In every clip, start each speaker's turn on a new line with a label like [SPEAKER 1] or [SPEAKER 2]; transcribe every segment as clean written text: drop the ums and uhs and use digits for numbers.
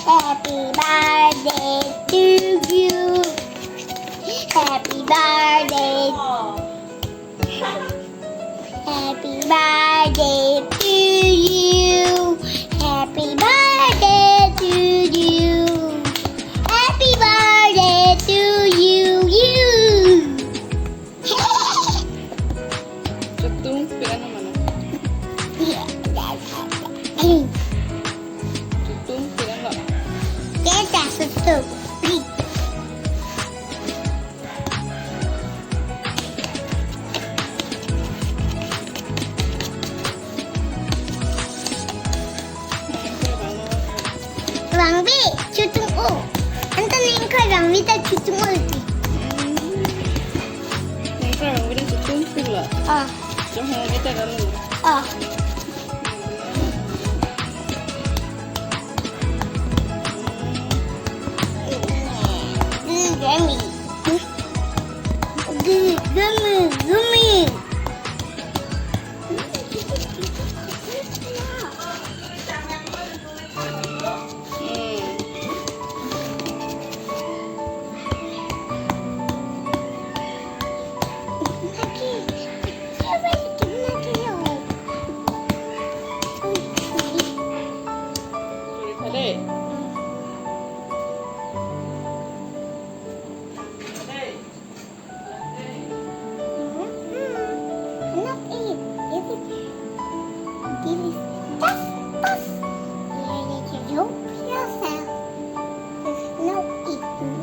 [SPEAKER 1] Happy birthday to you. Happy birthday. Happy birthday to you. Happy birthday to you. Happy birthday to you.
[SPEAKER 2] Tutung, ano man? Tutung, ano?
[SPEAKER 1] That's a soup. 왕비 주둥 오. 안타는 그 왕비다 주둥 올지.
[SPEAKER 2] Siyempre, ang bilang tutung sila. So, kita ganun.
[SPEAKER 1] Gummy. Gummy.
[SPEAKER 2] Adik.
[SPEAKER 1] Not eat. Give it. Just. You help yourself. There's no eating.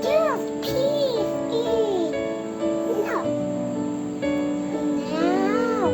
[SPEAKER 1] Just please eat. No. Now.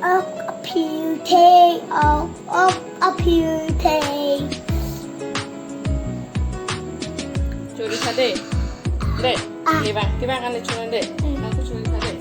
[SPEAKER 1] Up here, take up here, take.
[SPEAKER 2] Curi sade. Dek, di bang kan curi dek. Aku curi sade.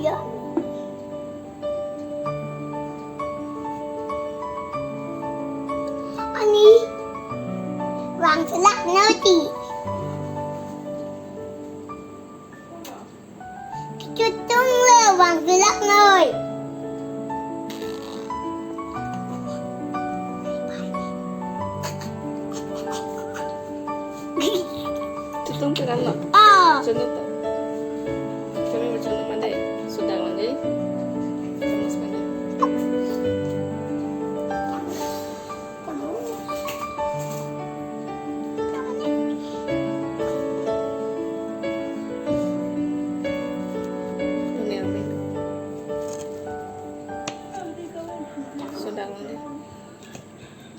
[SPEAKER 2] Yeah. Ani, Hoàng sẽ lắc nơi chị. Chút tung là Hoàng sẽ lắc nơi. Tutung ano? Sunod to. Kami bercanda mandai. Sudah mandai. Terus mandai. Ini ambil. Sudah mandai.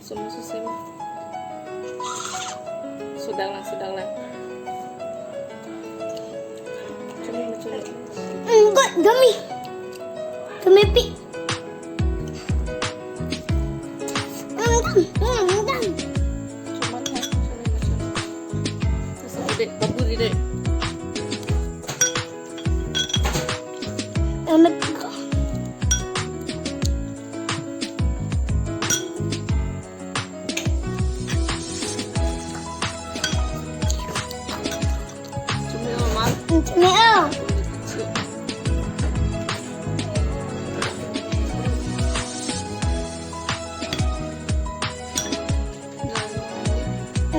[SPEAKER 2] Semua susah. Sudahlah.
[SPEAKER 1] Enggak, gummy. Gummy pi. Enggak.
[SPEAKER 2] Cuman kan, Terus dek, babu dek.
[SPEAKER 1] 매워.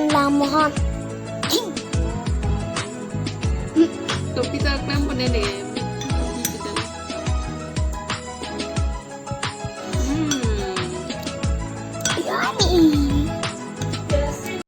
[SPEAKER 1] 라모한.
[SPEAKER 2] Ito, kita lang po nene.